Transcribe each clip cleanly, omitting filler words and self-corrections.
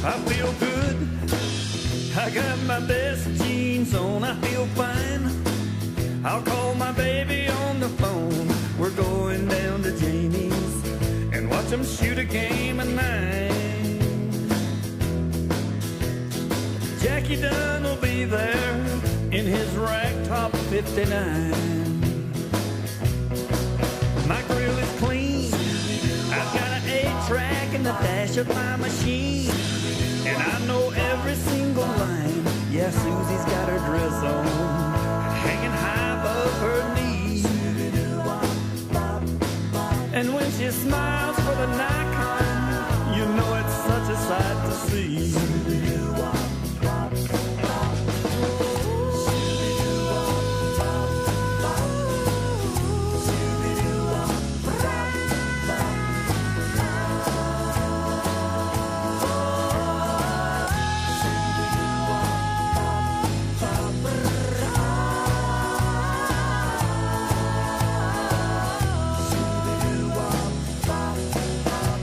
I feel good. I got my best jeans on. I feel fine. I'll call my baby on the phone. We're going down to Jamie's and watch them shoot a game of 9. Jackie Dunn will be there in his ragtop 59. My grill is clean. I've got an 8-track in the dash of my machine, and I know every single line. Yeah, Susie's got her dress on, hanging high above her knees. And when she smiles for the Nikon, you know it's such a sight to see.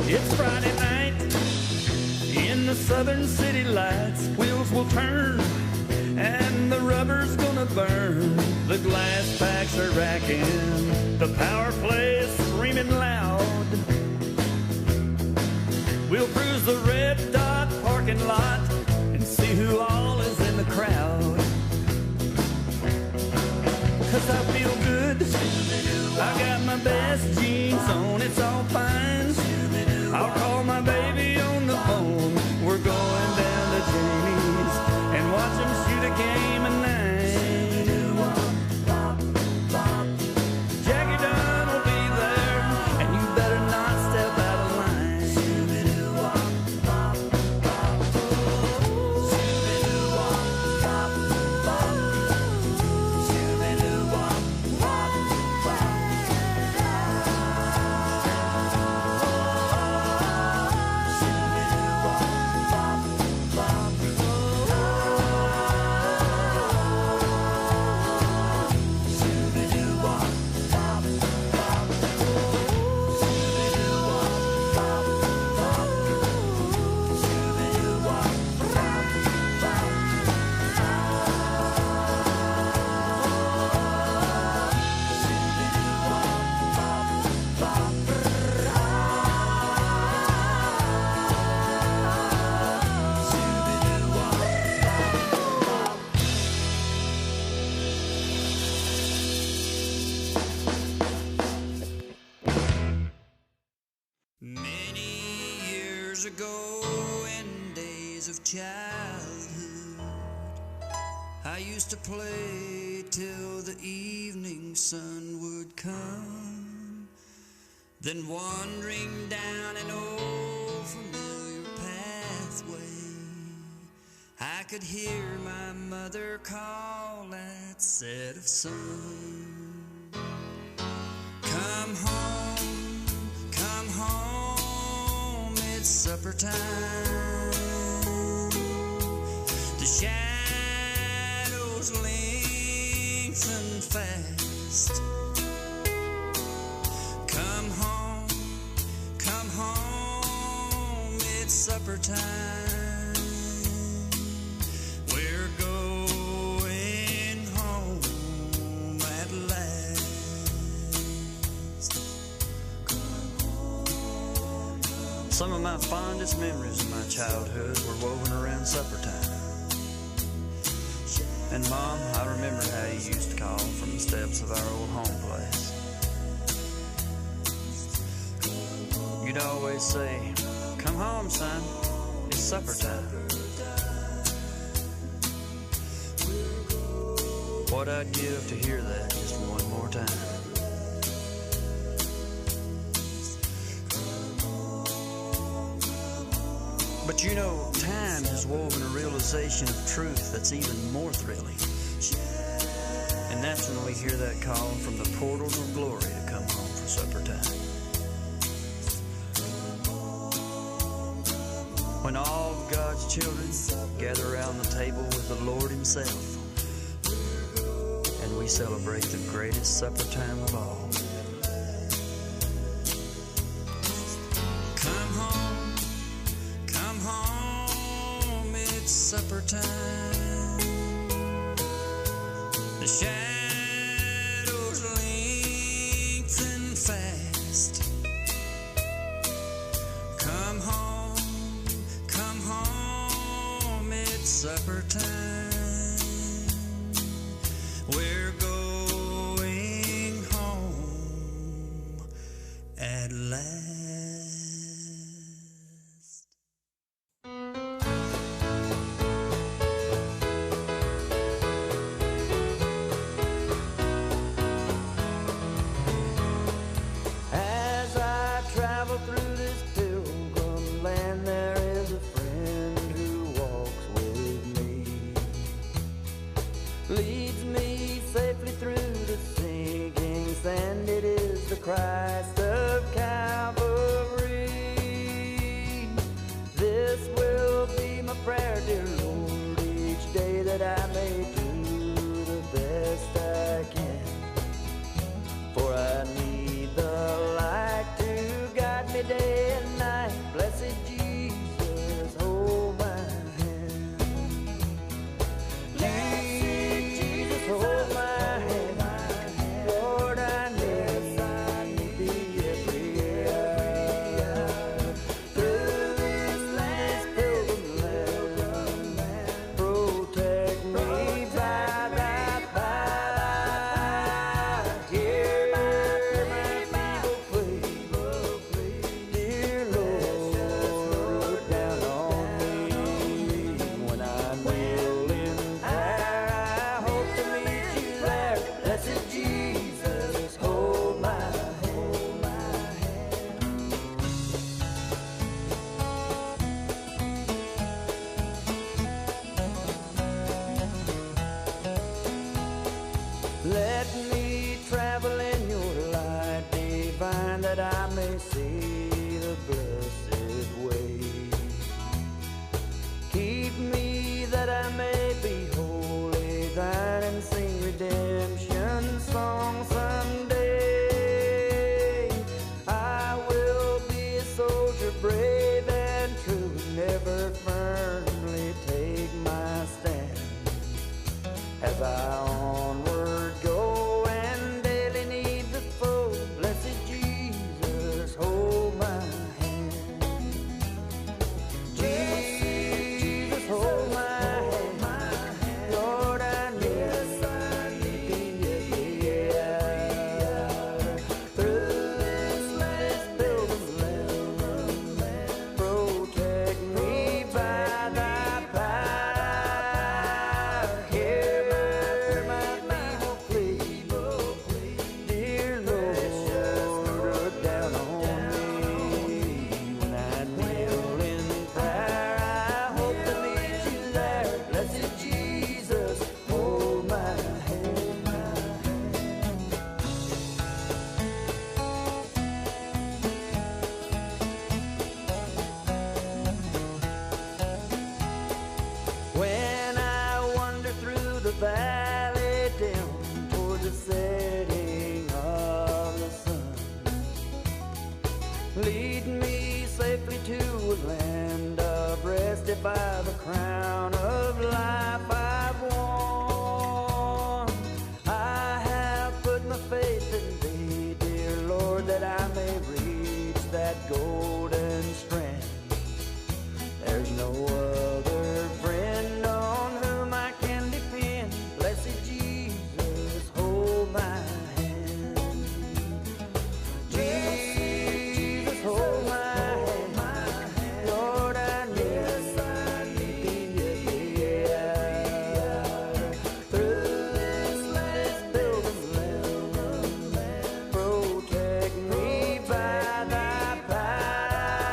It's Friday night in the southern city lights. Wheels will turn and the rubber's gonna burn. The glass packs are racking, the power play is screaming loud. We'll cruise the red dot parking lot and see who all is in the crowd. 'Cause I feel good, I got my best jeans on, it's all fine. I'll call my baby on the phone. We're going down to Jamie's and watch them shoot a game of 9. Jackie Dunn will be there, and you better not step out of line. Ago in days of childhood, I used to play till the evening sun would come. Then wandering down an old familiar pathway, I could hear my mother call that set of sun. Come home, come home, it's supper time. The shadows lengthen fast. Come home, it's supper time. We're going home at last. Some of my fondest memories of my childhood were woven around supper time. And Mom, I remember how you used to call from the steps of our old home place. You'd always say, "Come home, son, it's supper time." What I'd give to hear that just one more time. But you know, time has woven a realization of truth that's even more thrilling. And that's when we hear that call from the portals of glory to come home for supper time. When all of God's children gather around the table with the Lord Himself, and we celebrate the greatest supper time of all. Come home, supper time. The shadows lengthen fast. Come home, it's supper time. We're going home at last. As I travel through this pilgrim land, there is a friend who walks with me, leads me safely through the sinking sand. It is the Christ of Calvary. This will be my prayer, dear Lord, each day, that I may do the best I can. For I need the light to guide me day and night. Blessed Jesus, hold my hand. Blessed Jesus, hold my hand. Lord, I need thee every hour. Through this pilgrim land, protect me by thy power. Hear my feeble plea, dear Lord, look down on me. When I kneel in prayer, I hope to meet you there. Blessed Jesus, hold my hand. Let me travel in your light divine, that I may see the blessed way. Keep me that I may be wholly thine, and sing redemption songs someday. I will be a soldier brave and true, never firmly take my stand. As I onward go and daily need the foe, blessed Jesus, hold my hand. Jesus, hold my hand. Lord, I need thee every hour. Through this pilgrim land, protect me by thy power. Hear my feeble plea, dear Lord, look down on me. When I kneel in prayer, I hope to meet you there. Blessed Jesus, hold my hand. When I wander through the valley down toward the setting of the sun, lead me safely to a land of rest. If I've a crown of life I've won, I have put my faith in thee, dear Lord, that I may reach that golden strand. There's no other friend on whom I can depend. Blessed Jesus, hold my hand. Jesus, hold my hand. Lord, I need thee every hour. Through this pilgrim land, protect me by thy power.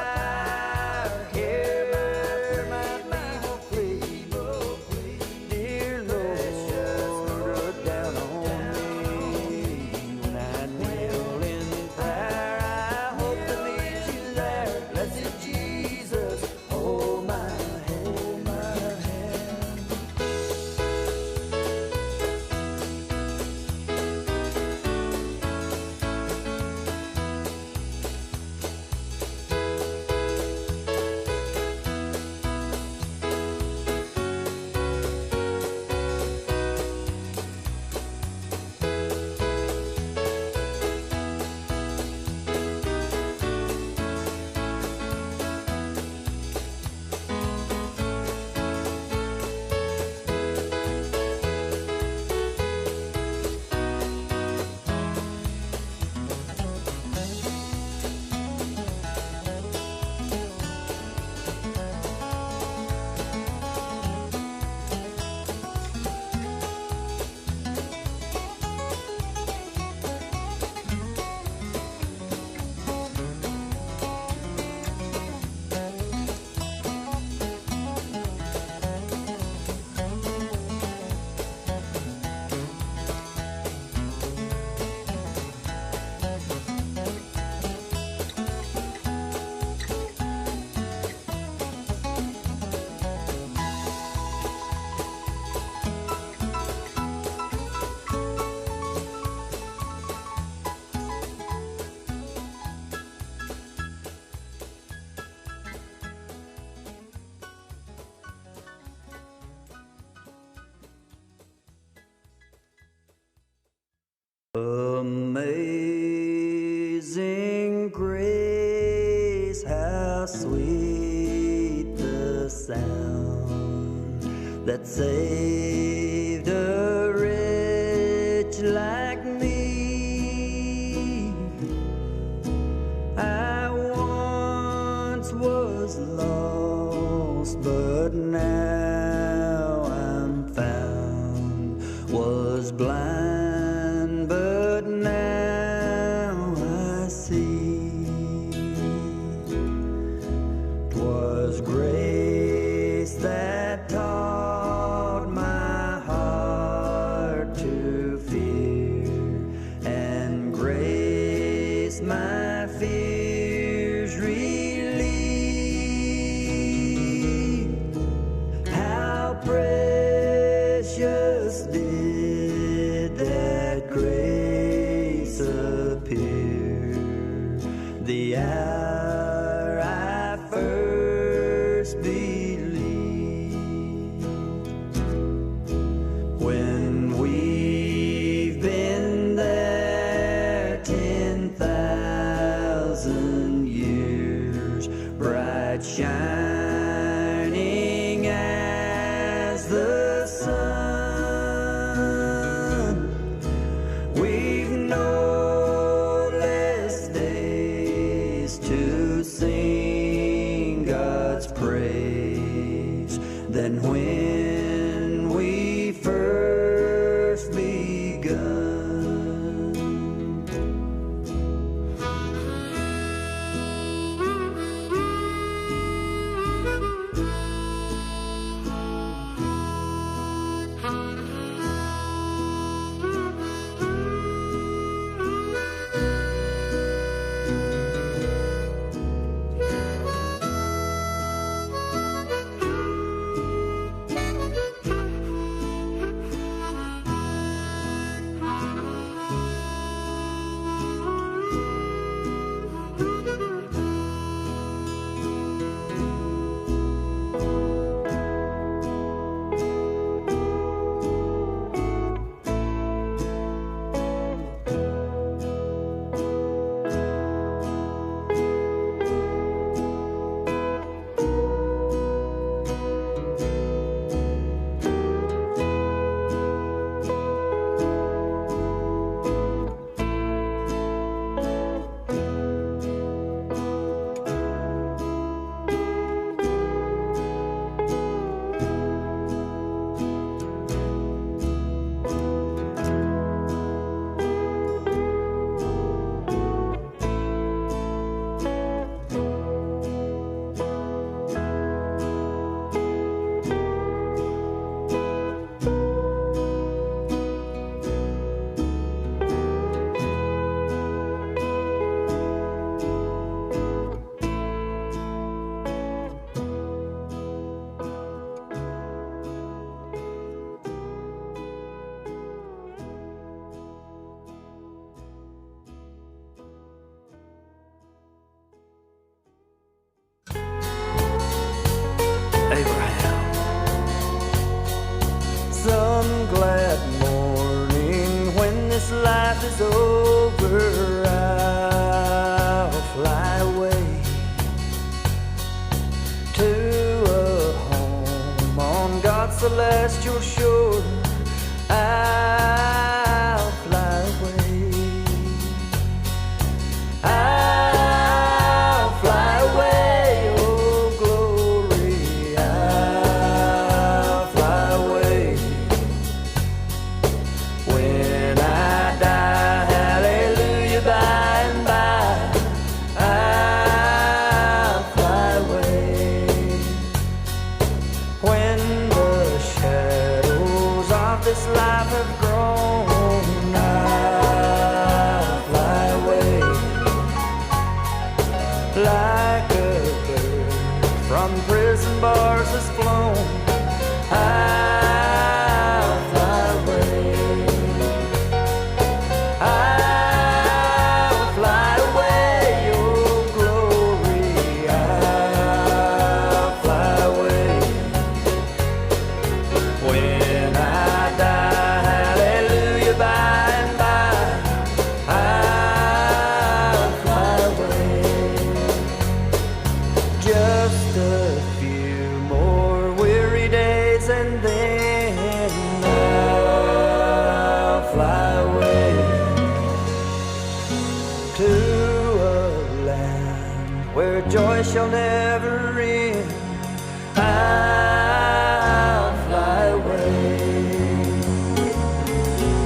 Amazing grace, how sweet the sound that saved a wretch like me. I once was lost, but now I'm found, was blind, but now I see. 'Twas grace that taught my heart to fear, and grace my fears relieved. How precious did that grace appear the hour I first believed. When we've been there 10,000 years, bright shining as the sun, we've no less days to sing God's praise than when we first begun. Abraham. Some glad morning when this life is over, I'll fly away to a home on God's celestial shore. I'll fly away. I'll fly away, oh glory. I'll fly away. When I die, hallelujah, by and by, I'll fly away. When the shadows of this life have grown, I'll fly away. Like a bird from prison bars has flown, I'll fly away. I'll fly away, oh glory. I'll fly away. When I die, hallelujah, by and by, where joy shall never end. I'll fly away.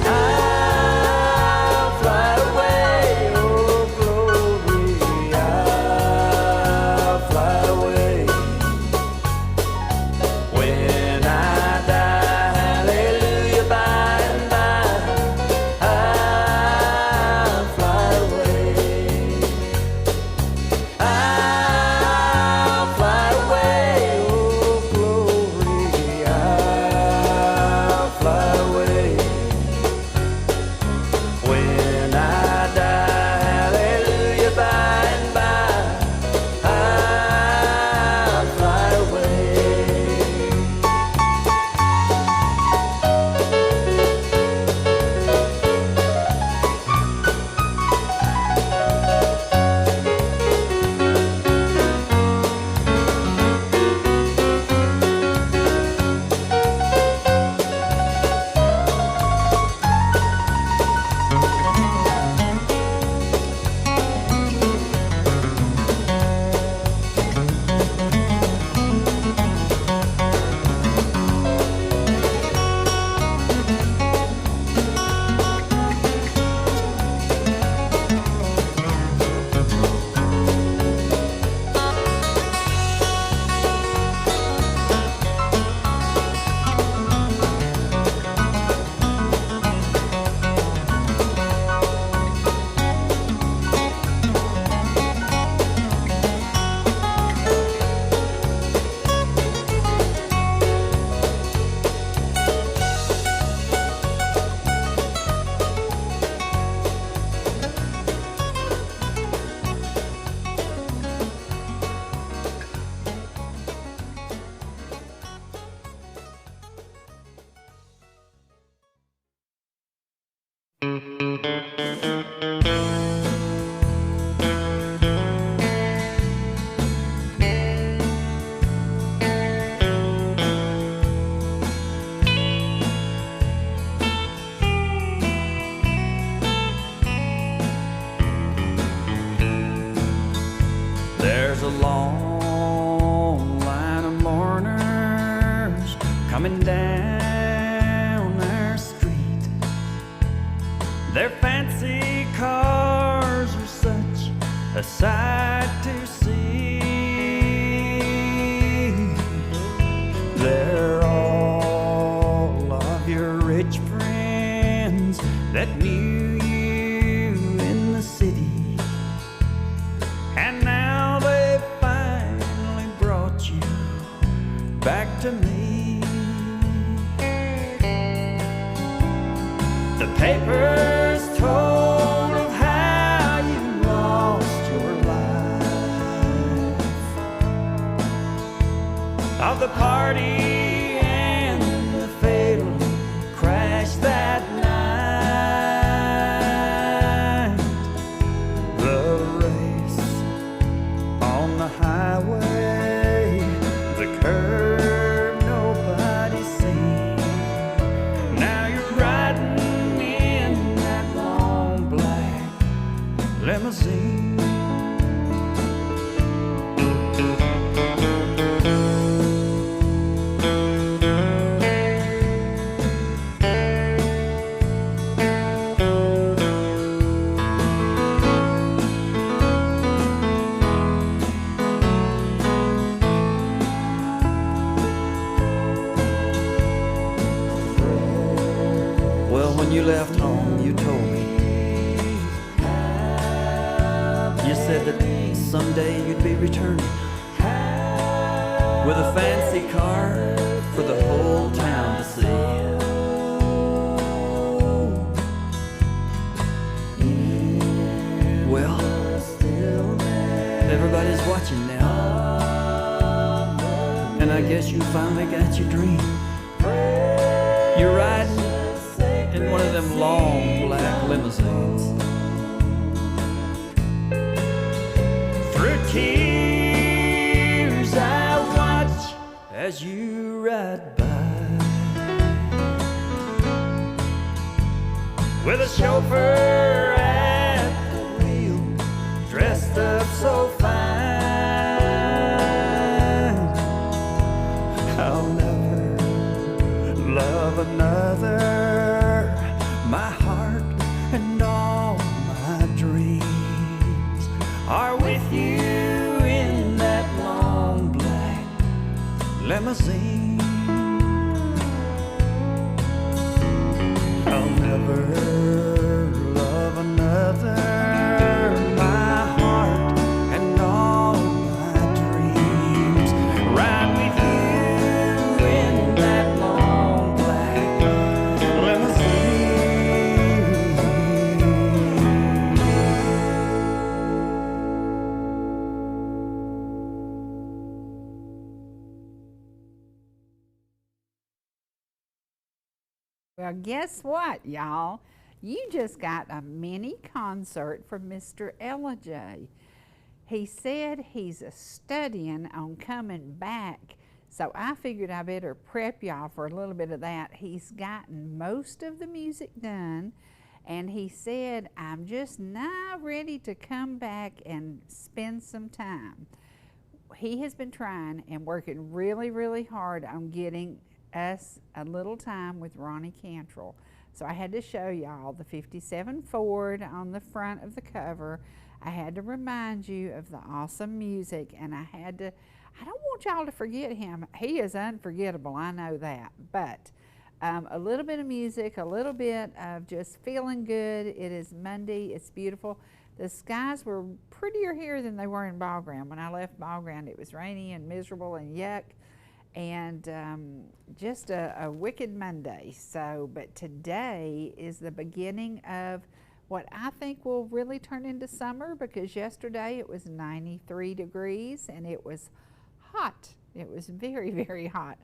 I'll fly away, oh glory. I'll fly away. When I die, hallelujah, by and by, I'll fly away. I'll fly away, oh glory. I'll fly away. When I die, hallelujah, by and by, I'll fly away. There's a long line of mourners coming down our street. Their fancy cars are such a sight to see. They're all of your rich friends that knew you in the city. And now they finally brought you back to me. The papers told of how you lost your life, of the party and the fatal crash that night. The race on the highway, the curve nobody's seen. Now you're riding in that long black limousine. Well, when you left home, you told me. You said that someday you'd be returning with a fancy car for the whole town to see. Well, everybody's watching now, and I guess you finally got your dream. You're riding in one of them long black limousines. Through tears I watch as you ride by, with a chauffeur at the wheel, dressed up so fine. are with you in that long black limousine. I'll never love another. My heart and all my dreams ride with you in that long black limousine. Well, guess what, y'all? You just got a mini concert from Mr. Ellijay. He said he's studying on coming back, so I figured I better prep y'all for a little bit of that. He's gotten most of the music done, and he said, I'm just now ready to come back and spend some time. He has been trying and working really, really hard on getting us a little time with Ronnie Cantrell. So I had to show y'all the 57 Ford on the front of the cover. I had to remind you of the awesome music, and I don't want y'all to forget him. He is unforgettable, I know that. But a little bit of music, a little bit of just feeling good. It is Monday, it's beautiful. The skies were prettier here than they were in Ball Ground. When I left Ball Ground, it was rainy and miserable and yuck, and just a wicked Monday. So, but today is the beginning of what I think will really turn into summer, because yesterday it was 93 degrees and it was hot. It was very, very hot.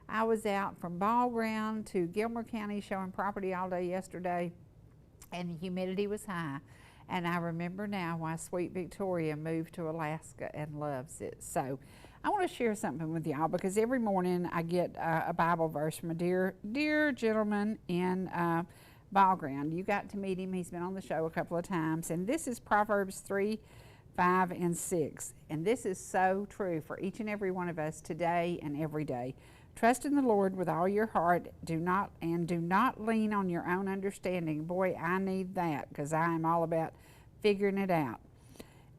I was out from Ball Ground to Gilmer County showing property all day yesterday, and the humidity was high. And I remember now why sweet Victoria moved to Alaska and loves it. So I want to share something with y'all, because every morning I get a Bible verse from a dear gentleman in Ball Ground. You got to meet him. He's been on the show a couple of times. And this is Proverbs 3, 5, and 6. And this is so true for each and every one of us today and every day. Trust in the Lord with all your heart. Do not lean on your own understanding. Boy, I need that, because I am all about figuring it out.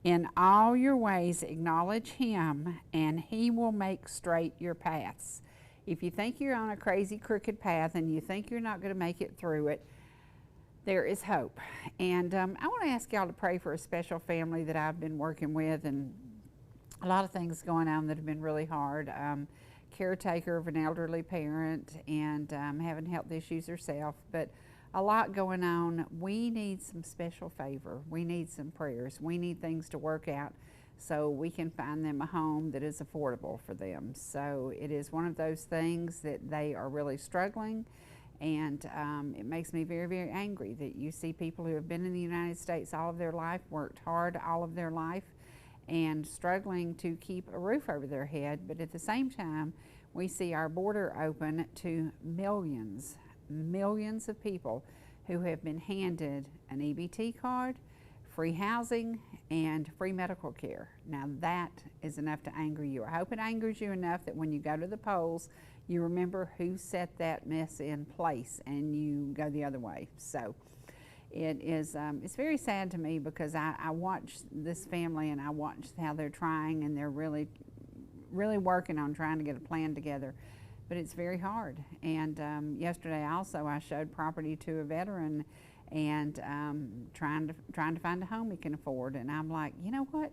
In all your ways acknowledge him, and he will make straight your paths. If you think you're on a crazy crooked path and you think you're not going to make it through it, there is hope. And I want to ask y'all to pray for a special family that I've been working with, and a lot of things going on that have been really hard. Caretaker of an elderly parent, and having health issues herself, but a lot going on. We need some special favor. We need some prayers. We need things to work out so we can find them a home that is affordable for them. So it is one of those things that they are really struggling, and it makes me very, very angry that you see people who have been in the United States all of their life, worked hard all of their life, and struggling to keep a roof over their head. But at the same time, we see our border open to millions of people who have been handed an EBT card, free housing, and free medical care. Now that is enough to anger you. I hope it angers you enough that when you go to the polls, you remember who set that mess in place and you go the other way. So it is, it's very sad to me, because I watch this family and I watch how they're trying, and they're really working on trying to get a plan together, but it's very hard. And yesterday also I showed property to a veteran, and trying to find a home he can afford, and I'm like, you know what?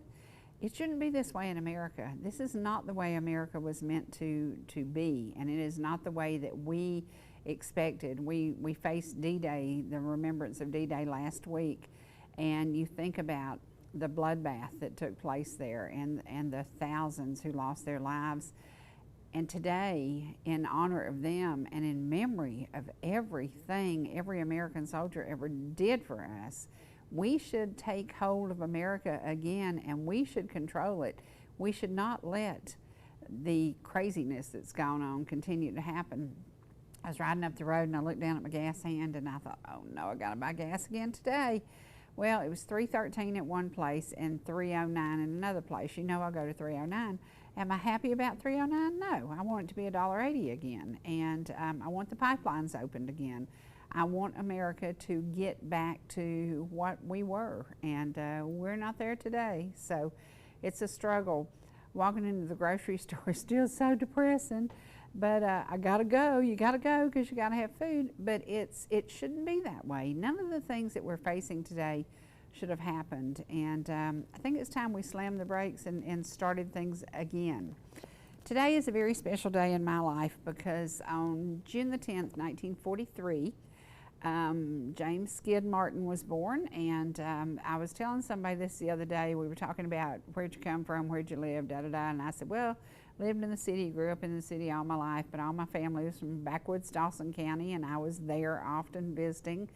It shouldn't be this way in America. This is not the way America was meant to be, and it is not the way that we expected. We faced D-Day, the remembrance of D-Day last week, and you think about the bloodbath that took place there, and the thousands who lost their lives. And today, in honor of them and in memory of everything every American soldier ever did for us, we should take hold of America again, and we should control it. We should not let the craziness that's gone on continue to happen. I was riding up the road and I looked down at my gas hand and I thought, oh no, I gotta buy gas again today. Well, it was $3.13 at one place and $3.09 in another place. You know I'll go to $3.09. Am I happy about $3.09? No, I want it to be $1.80 again, and I want the pipelines opened again. I want America to get back to what we were, and we're not there today. So it's a struggle. Walking into the grocery store is still so depressing, but I gotta go. You gotta go because you gotta have food, but it shouldn't be that way. None of the things that we're facing today should have happened, and I think it's time we slammed the brakes and started things again. Today is a very special day in my life because on June the 10th, 1943, James Skid Martin was born, and I was telling somebody this the other day. We were talking about where'd you come from, where'd you live, da-da-da, and I said, well, lived in the city, grew up in the city all my life, but all my family was from backwoods Dawson County, and I was there often visiting.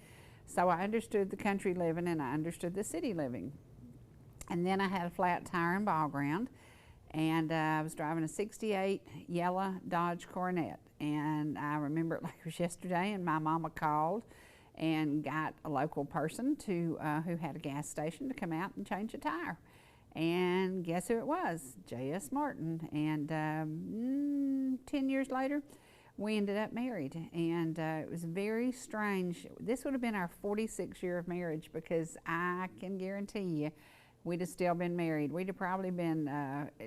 So I understood the country living and I understood the city living. And then I had a flat tire and ball ground, and I was driving a 68 yellow Dodge Coronet. And I remember it like it was yesterday, and my mama called and got a local person to who had a gas station to come out and change a tire. And guess who it was? J.S. Martin. And 10 years later, we ended up married, and it was very strange. This would have been our 46th year of marriage, because I can guarantee you we'd have still been married. We'd have probably been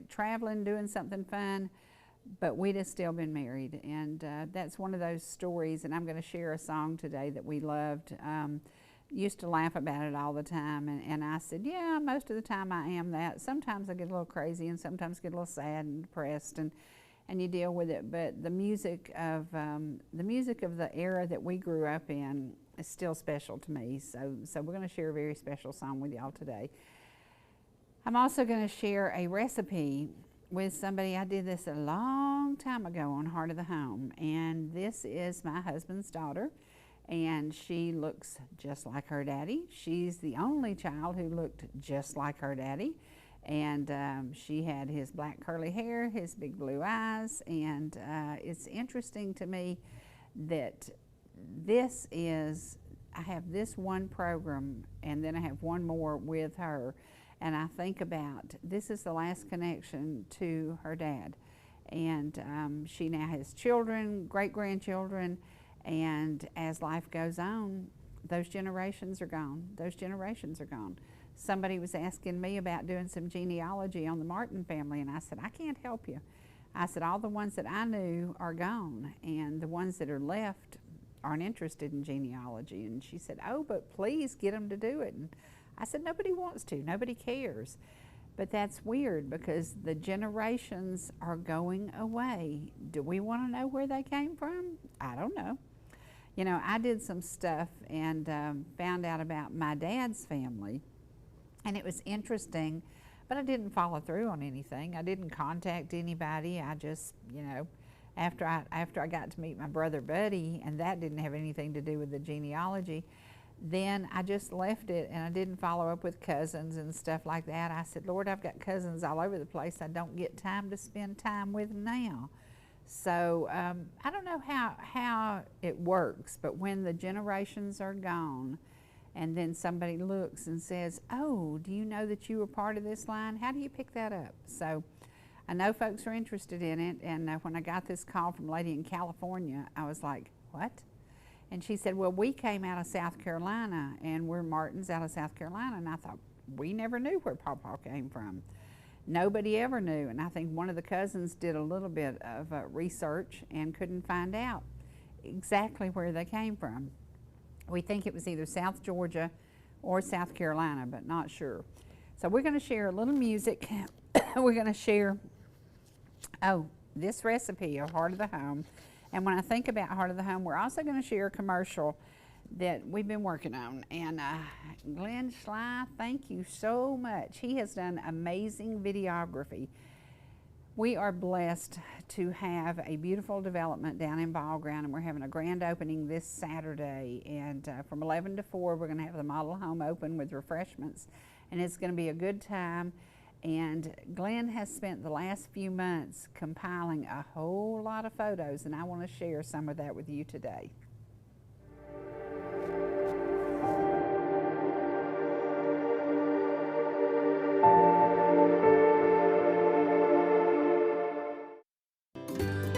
traveling, doing something fun, but we'd have still been married. And that's one of those stories, and I'm going to share a song today that we loved. Used to laugh about it all the time, and I said, yeah, most of the time I am that. Sometimes I get a little crazy, and sometimes get a little sad and depressed, and you deal with it. But the music of the era that we grew up in is still special to me. So we're going to share a very special song with y'all today. I'm also going to share a recipe with somebody. I did this a long time ago on Heart of the Home, and this is my husband's daughter, and she looks just like her daddy. She's the only child who looked just like her daddy. And she had his black curly hair, his big blue eyes, and it's interesting to me that I have this one program, and then I have one more with her, and I think about, this is the last connection to her dad. And she now has children, great-grandchildren, and as life goes on, those generations are gone. Those generations are gone. Somebody was asking me about doing some genealogy on the Martin family, and I said, I can't help you. I said, all the ones that I knew are gone, and the ones that are left aren't interested in genealogy. And she said, oh, but please get them to do it. And I said, nobody wants to, nobody cares. But that's weird, because the generations are going away. Do we want to know where they came from? I don't know. You know, I did some stuff and found out about my dad's family. And it was interesting, but I didn't follow through on anything. I didn't contact anybody. I just, you know, after I got to meet my brother Buddy, and that didn't have anything to do with the genealogy, then I just left it, and I didn't follow up with cousins and stuff like that. I said, Lord, I've got cousins all over the place. I don't get time to spend time with them now. So I don't know how it works, but when the generations are gone, and then somebody looks and says, oh, do you know that you were part of this line? How do you pick that up? So I know folks are interested in it, and when I got this call from a lady in California, I was like, what? And she said, well, we came out of South Carolina, and we're Martins out of South Carolina. And I thought, we never knew where Pawpaw came from. Nobody ever knew, and I think one of the cousins did a little bit of research and couldn't find out exactly where they came from. We think it was either South Georgia or South Carolina, but not sure. So we're going to share a little music. We're going to share, this recipe of Heart of the Home. And when I think about Heart of the Home, we're also going to share a commercial that we've been working on. And Glenn Schley, thank you so much. He has done amazing videography. We are blessed to have a beautiful development down in Ball Ground, and we're having a grand opening this Saturday. And from 11 to 4, we're going to have the model home open with refreshments, and it's going to be a good time. And Glenn has spent the last few months compiling a whole lot of photos, and I want to share some of that with you today.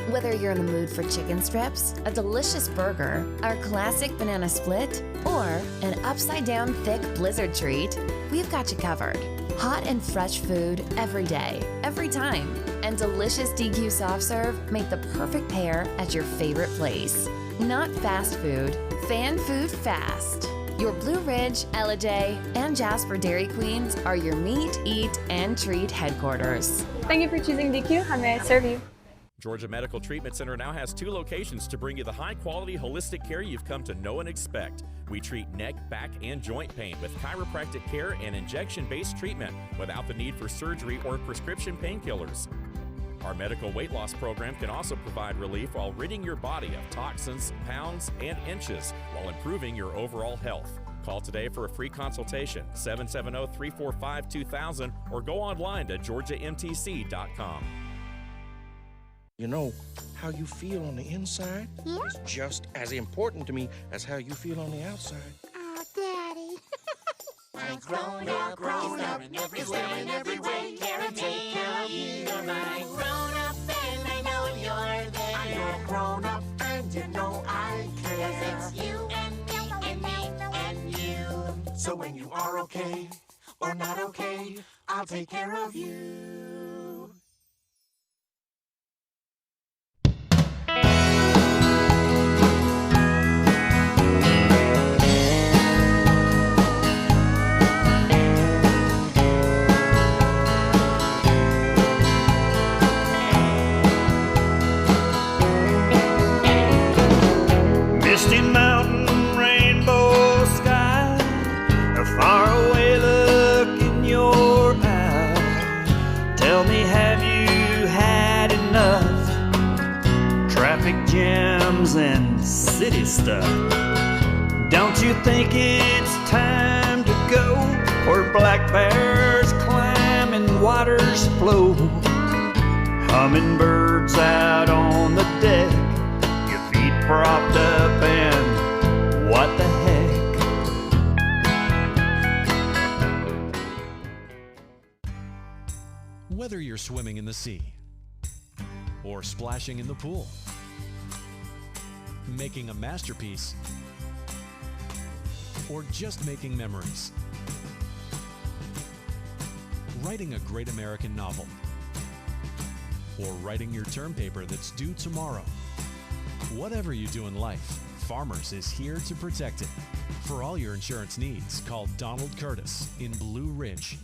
Whether you're in the mood for chicken strips, a delicious burger, our classic banana split, or an upside-down thick blizzard treat, we've got you covered. Hot and fresh food every day, every time. And delicious DQ soft serve make the perfect pair at your favorite place. Not fast food, fan food fast. Your Blue Ridge, Ellijay, and Jasper Dairy Queens are your meet, eat, and treat headquarters. Thank you for choosing DQ. How may I serve you? Georgia Medical Treatment Center now has 2 locations to bring you the high-quality holistic care you've come to know and expect. We treat neck, back, and joint pain with chiropractic care and injection-based treatment without the need for surgery or prescription painkillers. Our medical weight loss program can also provide relief while ridding your body of toxins, pounds, and inches while improving your overall health. Call today for a free consultation, 770-345-2000, or go online to georgiamtc.com. You know, how you feel on the inside is just as important to me as how you feel on the outside. Oh, Daddy. I'm grown up, in every way, care and take care of you. You're my grown up and I know you're there. I'm your grown up and you know I care. 'Cause it's you and me and me and you. So when you are okay or not okay, I'll take care of you. Misty mountain, rainbow sky, a faraway look in your eye. Tell me, have you had enough? Traffic jams and city stuff. Don't you think it's time to go where black bears climb and waters flow? Hummingbirds out on the deck, propped up and what the heck? Whether you're swimming in the sea or splashing in the pool, making a masterpiece, or just making memories, writing a great American novel, or writing your term paper that's due tomorrow. Whatever you do in life, Farmers is here to protect it. For all your insurance needs, call Donald Curtis in Blue Ridge.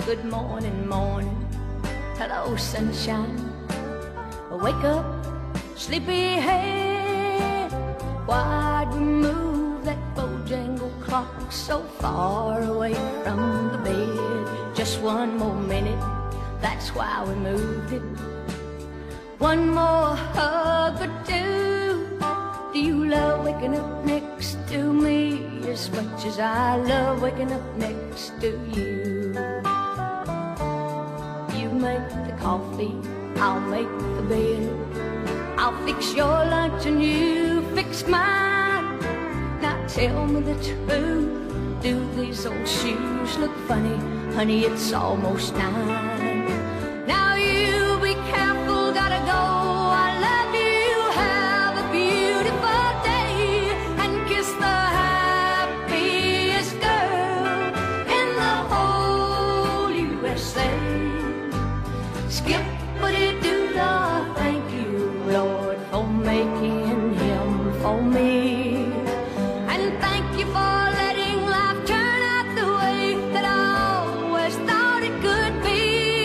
Good morning, morning, hello sunshine. Wake up, sleepyhead. Why'd we move that Bojangle clock so far away from the bed? Just one more minute, that's why we moved it. One more hug or two. Do you love waking up next to me as much as I love waking up next to you? Make the coffee, I'll make the bed. I'll fix your lunch and you fix mine. Now tell me the truth, do these old shoes look funny? Honey, it's almost 9. Now you be careful, gotta go. I love you, have a beautiful day, and kiss the happiest girl in the whole USA. Skippity-doo-dah, thank you, Lord, for making him for me. And thank you for letting life turn out the way that I always thought it could be.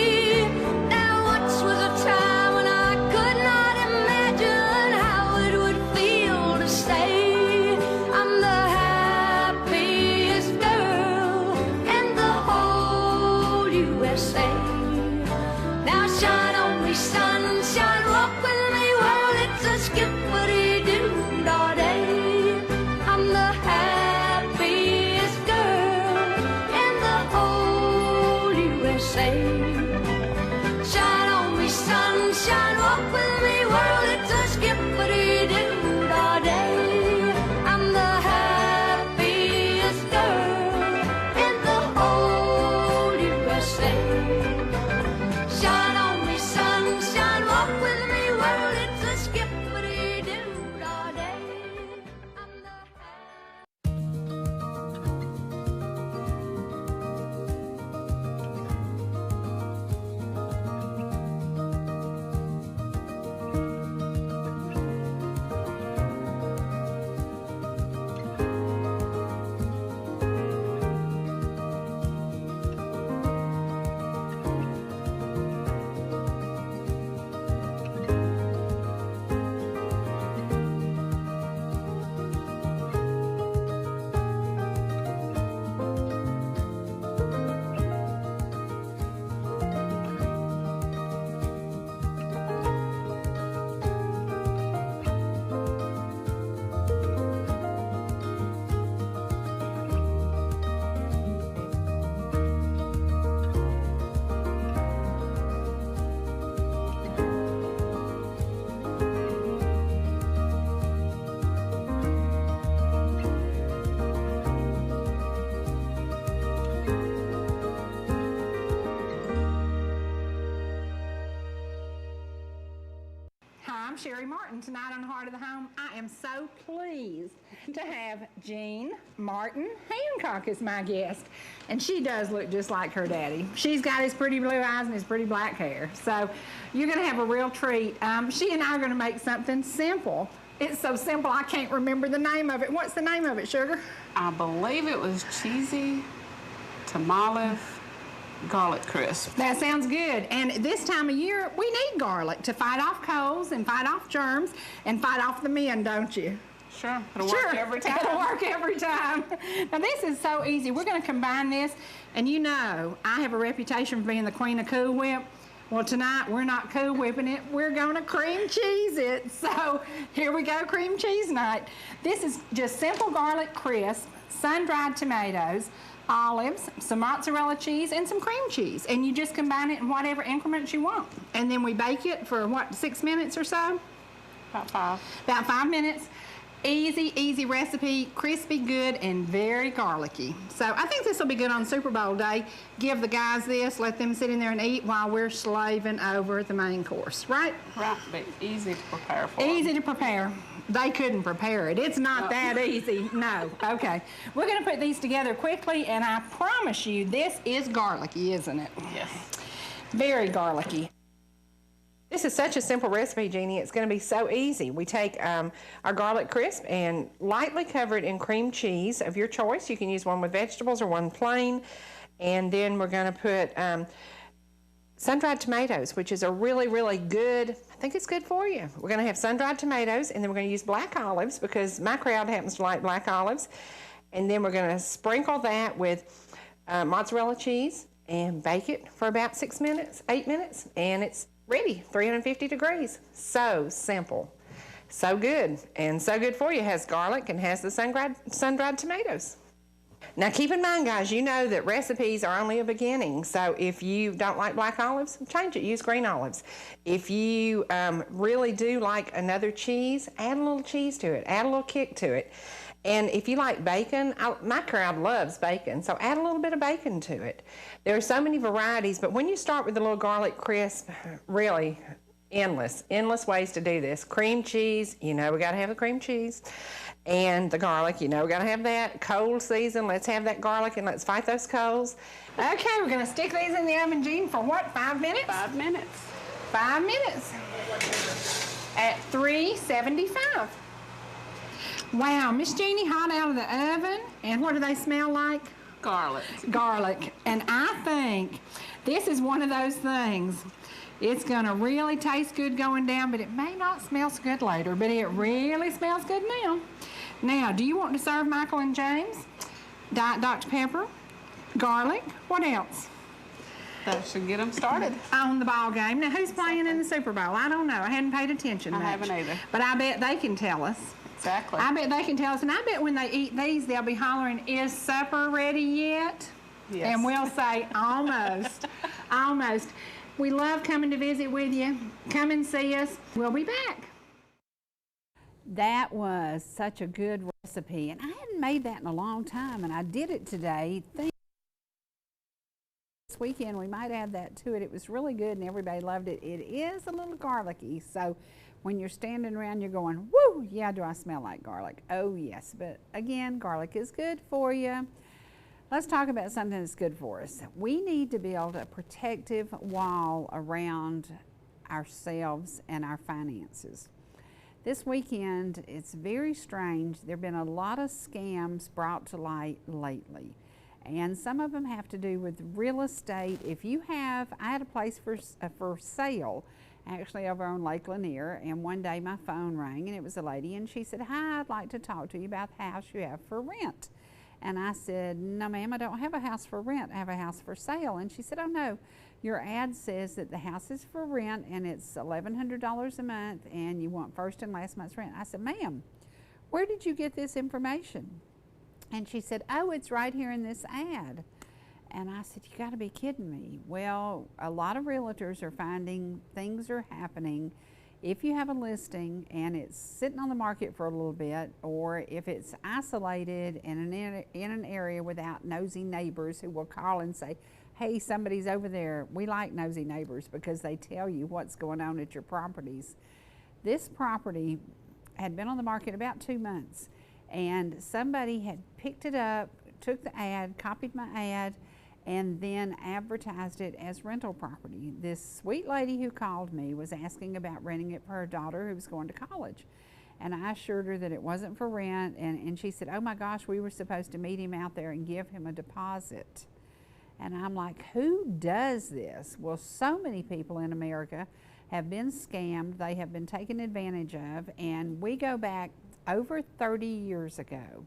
Jerry Martin tonight on Heart of the Home. I am so pleased to have Jean Martin Hancock as my guest. And she does look just like her daddy. She's got his pretty blue eyes and his pretty black hair. So you're going to have a real treat. She and I are going to make something simple. It's so simple I can't remember the name of it. What's the name of it, Sugar? I believe it was cheesy tamale garlic crisp. That sounds good. And this time of year, we need garlic to fight off colds and fight off germs and fight off the men, don't you? Sure, it'll work every time. It'll work every time. Now this is so easy. We're going to combine this, and you know I have a reputation for being the queen of Cool Whip. Well, tonight we're not Cool Whipping it. We're going to cream cheese it. So here we go, cream cheese night. This is just simple garlic crisp, sun-dried tomatoes, olives, some mozzarella cheese, and some cream cheese. And you just combine it in whatever increments you want. And then we bake it for, what, 6 minutes or so? About 5. About 5 minutes. Easy, easy recipe, crispy, good, and very garlicky. So I think this will be good on Super Bowl day. Give the guys this, let them sit in there and eat while we're slaving over the main course, right? Right, but easy to prepare for. Easy to prepare. They couldn't prepare it. It's not that easy. No. Okay. We're going to put these together quickly, and I promise you, this is garlicky, isn't it? Yes. Very garlicky. This is such a simple recipe, Jeannie. It's going to be so easy. We take our garlic crisp and lightly cover it in cream cheese of your choice. You can use one with vegetables or one plain. And then we're going to put sun-dried tomatoes, which is a really, really good, I think it's good for you. We're going to have sun-dried tomatoes, and then we're going to use black olives because my crowd happens to like black olives. And then we're going to sprinkle that with mozzarella cheese and bake it for about 6 minutes, 8 minutes, and it's ready, 350 degrees. So simple, so good, and so good for you. It has garlic and has the sun-dried tomatoes. Now keep in mind, guys, you know that recipes are only a beginning, so if you don't like black olives, change it, use green olives. If you really do like another cheese, add a little cheese to it, add a little kick to it. And if you like bacon, my crowd loves bacon, so add a little bit of bacon to it. There are so many varieties, but when you start with a little garlic crisp, really endless ways to do this. Cream cheese, you know we got to have the cream cheese. And the garlic, you know we got to have that. Cold season, let's have that garlic and let's fight those colds. Okay, we're going to stick these in the oven, Jean, for what, 5 minutes? 5 minutes. 5 minutes. At 375. Wow, Miss Jeannie, hot out of the oven. And what do they smell like? Garlic. Garlic. And I think this is one of those things. It's going to really taste good going down, but it may not smell so good later, but it really smells good now. Now, do you want to serve Michael and James? Diet Dr. Pepper, garlic, what else? That should get them started. On the ball game. Now, who's playing in the Super Bowl? I don't know. I hadn't paid attention much. I haven't either. But I bet they can tell us. Exactly. I bet they can tell us, and I bet when they eat these, they'll be hollering, "Is supper ready yet?" Yes. And we'll say, "Almost." Almost. We love coming to visit with you. Come and see us. We'll be back. That was such a good recipe, and I hadn't made that in a long time, and I did it today. This weekend we might add that to it. It was really good, and everybody loved it. It is a little garlicky, so when you're standing around, you're going, "Woo, yeah, do I smell like garlic?" Oh, yes, but again, garlic is good for you. Let's talk about something that's good for us. We need to build a protective wall around ourselves and our finances. This weekend, it's very strange. There have been a lot of scams brought to light lately, and some of them have to do with real estate. If you have, I had a place for sale actually over on Lake Lanier, and one day my phone rang and it was a lady, and she said, "Hi, I'd like to talk to you about the house you have for rent." And I said, "No, ma'am, I don't have a house for rent. I have a house for sale." And she said, "Oh, no, your ad says that the house is for rent and it's $1,100 a month and you want first and last month's rent." I said, "Ma'am, where did you get this information?" And she said, "Oh, it's right here in this ad." And I said, "You got to be kidding me." Well, a lot of realtors are finding things are happening. If you have a listing and it's sitting on the market for a little bit, or if it's isolated in an area without nosy neighbors who will call and say, "Hey, somebody's over there." We like nosy neighbors because they tell you what's going on at your properties. This property had been on the market about 2 months, and somebody had picked it up, took the ad, copied my ad, and then advertised it as rental property. This sweet lady who called me was asking about renting it for her daughter who was going to college. And I assured her that it wasn't for rent, and she said, oh my gosh, we were supposed to meet him out there and give him a deposit. And I'm like, who does this? Well, so many people in America have been scammed, they have been taken advantage of, and we go back over 30 years ago.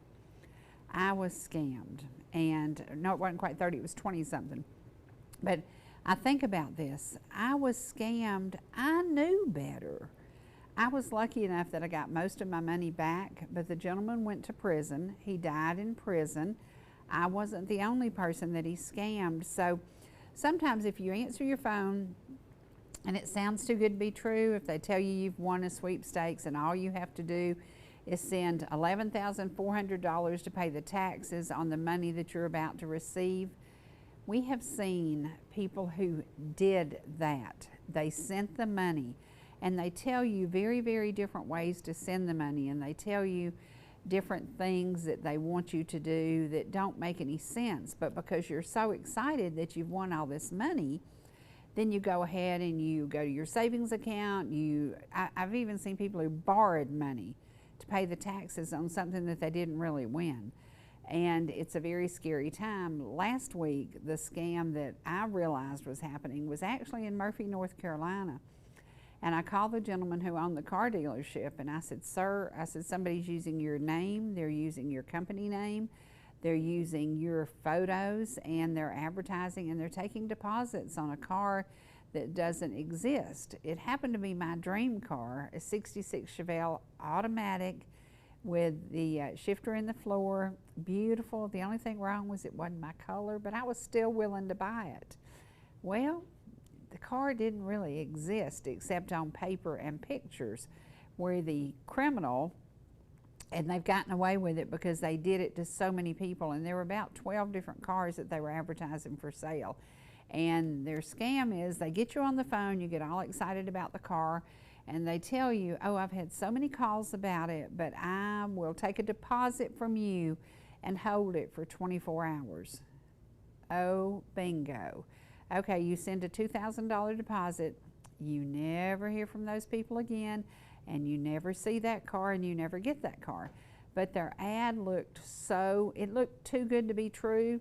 I was scammed, and no, it wasn't quite 30, it was 20 something. But I think about this, I was scammed, I knew better. I was lucky enough that I got most of my money back, but the gentleman went to prison, he died in prison. I wasn't the only person that he scammed. So sometimes if you answer your phone and it sounds too good to be true, if they tell you you've won a sweepstakes and all you have to do is send $11,400 to pay the taxes on the money that you're about to receive. We have seen people who did that. They sent the money, and they tell you very, very different ways to send the money, and they tell you different things that they want you to do that don't make any sense. But because you're so excited that you've won all this money, then you go ahead and you go to your savings account. I've even seen people who borrowed money to pay the taxes on something that they didn't really win. And it's a very scary time. Last week, the scam that I realized was happening was actually in Murphy, North Carolina. And I called the gentleman who owned the car dealership, and I said, sir, I said, somebody's using your name, they're using your company name, they're using your photos, and they're advertising, and they're taking deposits on a car that doesn't exist. It happened to be my dream car, a 66 Chevelle automatic with the shifter in the floor, beautiful. The only thing wrong was it wasn't my color, but I was still willing to buy it. Well, the car didn't really exist except on paper and pictures, where the criminal, and they've gotten away with it because they did it to so many people, and there were about 12 different cars that they were advertising for sale. And their scam is they get you on the phone, you get all excited about the car, and they tell you, oh, I've had so many calls about it, but I will take a deposit from you and hold it for 24 hours. Oh, bingo. Okay, you send a $2,000 deposit, you never hear from those people again, and you never see that car, and you never get that car. But their ad looked it looked too good to be true.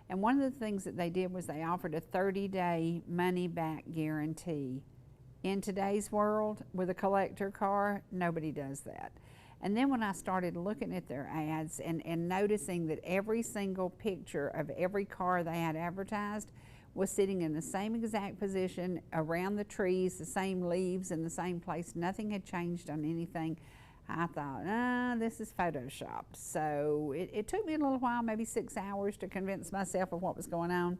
And one of the things that they did was they offered a 30-day money-back guarantee. In today's world, with a collector car, nobody does that. And then when I started looking at their ads and noticing that every single picture of every car they had advertised was sitting in the same exact position around the trees, the same leaves in the same place, nothing had changed on anything, I thought, this is Photoshop. So it took me a little while, maybe 6 hours, to convince myself of what was going on.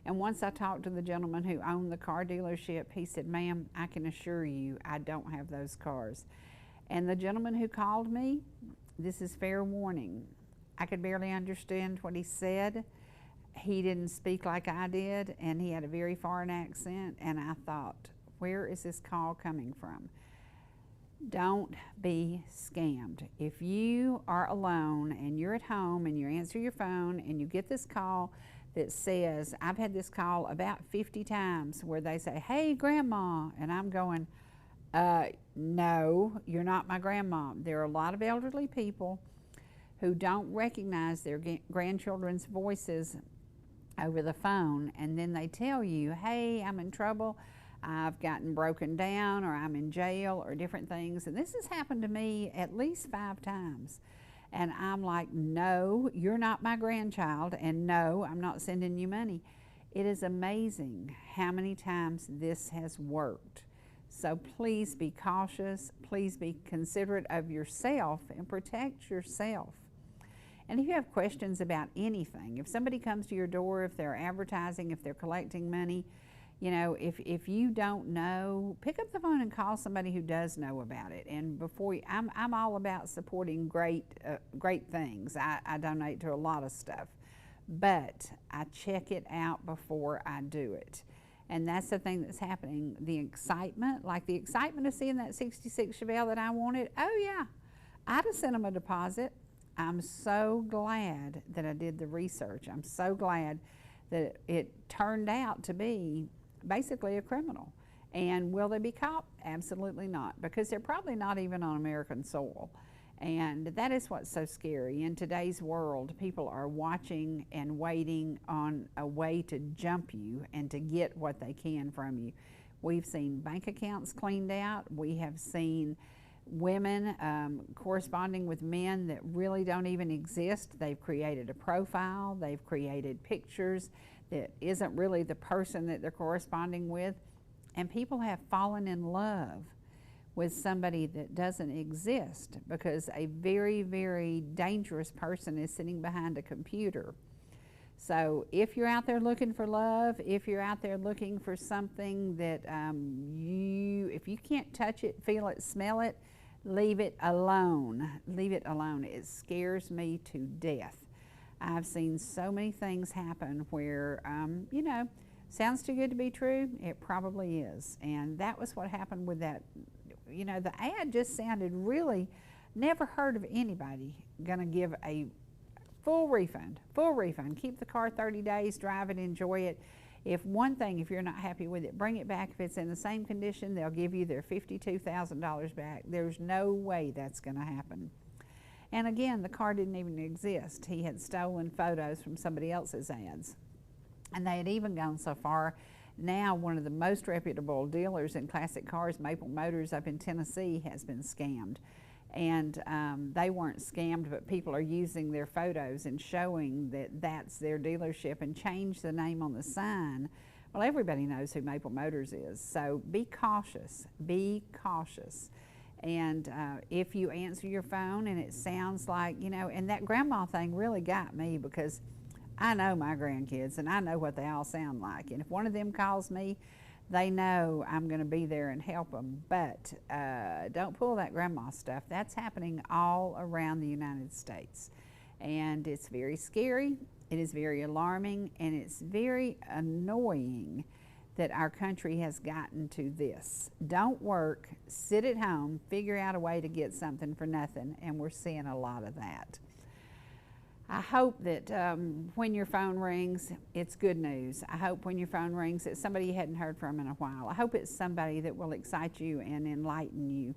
And once I talked to the gentleman who owned the car dealership, he said, ma'am, I can assure you I don't have those cars. And the gentleman who called me, this is fair warning, I could barely understand what he said. He didn't speak like I did, and he had a very foreign accent, and I thought, where is this call coming from? Don't be scammed. If you are alone and you're at home and you answer your phone and you get this call that says, I've had this call about 50 times where they say, hey, grandma, and I'm going, no, you're not my grandma. There are a lot of elderly people who don't recognize their grandchildren's voices over the phone, and then they tell you, hey, I'm in trouble, I've gotten broken down, or I'm in jail, or different things. And this has happened to me at least 5 times. And I'm like, no, you're not my grandchild, and no, I'm not sending you money. It is amazing how many times this has worked. So please be cautious, please be considerate of yourself, and protect yourself. And if you have questions about anything, if somebody comes to your door, if they're advertising, if they're collecting money, you know, if you don't know, pick up the phone and call somebody who does know about it. And before you, I'm all about supporting great things. I donate to a lot of stuff, but I check it out before I do it. And that's the thing that's happening. The excitement, like the excitement of seeing that 66 Chevelle that I wanted, oh yeah, I'd have sent them a deposit. I'm so glad that I did the research. I'm so glad that it turned out to be basically a criminal. And will they be caught? Absolutely not, because they're probably not even on American soil. And that is what's so scary. In today's world, people are watching and waiting on a way to jump you and to get what they can from you. We've seen bank accounts cleaned out. We have seen women corresponding with men that really don't even exist. They've created a profile. They've created pictures that isn't really the person that they're corresponding with. And people have fallen in love with somebody that doesn't exist, because a very, very dangerous person is sitting behind a computer. So if you're out there looking for love, if you're out there looking for something that if you can't touch it, feel it, smell it, leave it alone. Leave it alone. It scares me to death. I've seen so many things happen where, you know, sounds too good to be true. It probably is. And that was what happened with that. You know, the ad just sounded really, never heard of anybody gonna give a full refund, keep the car 30 days, drive it, enjoy it. If you're not happy with it, bring it back. If it's in the same condition, they'll give you their $52,000 back. There's no way that's gonna happen. And again, the car didn't even exist. He had stolen photos from somebody else's ads. And they had even gone so far. Now, one of the most reputable dealers in classic cars, Maple Motors up in Tennessee, has been scammed. And they weren't scammed, but people are using their photos and showing that that's their dealership and change the name on the sign. Well, everybody knows who Maple Motors is. So be cautious. Be cautious. And if you answer your phone and it sounds like, you know, and that grandma thing really got me, because I know my grandkids and I know what they all sound like. And if one of them calls me, they know I'm going to be there and help them. But don't pull that grandma stuff. That's happening all around the United States. And it's very scary. It is very alarming. And it's very annoying that our country has gotten to this. Don't work, sit at home, figure out a way to get something for nothing. And we're seeing a lot of that. I hope that when your phone rings, it's good news. I hope when your phone rings, it's somebody you hadn't heard from in a while. I hope it's somebody that will excite you and enlighten you.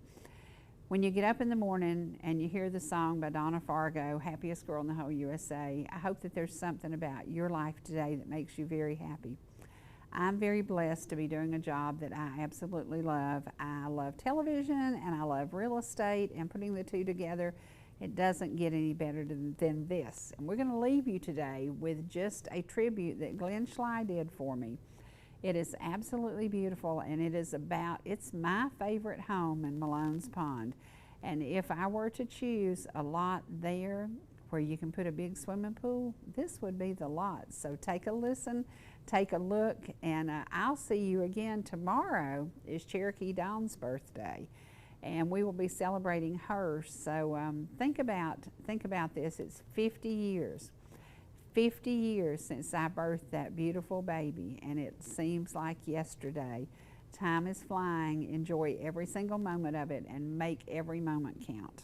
When you get up in the morning and you hear the song by Donna Fargo, Happiest Girl in the Whole USA, I hope that there's something about your life today that makes you very happy. I'm very blessed to be doing a job that I absolutely love. I love television and I love real estate, and putting the two together, it doesn't get any better than this. And we're going to leave you today with just a tribute that Glenn Schley did for me. It is absolutely beautiful, and it's my favorite home in Malone's Pond. And if I were to choose a lot there where you can put a big swimming pool, this would be the lot. So take a listen, take a look, and I'll see you again tomorrow. Is Cherokee Dawn's birthday, and we will be celebrating her. So think about this. It's 50 years. 50 years since I birthed that beautiful baby, and it seems like yesterday. Time is flying. Enjoy every single moment of it and make every moment count.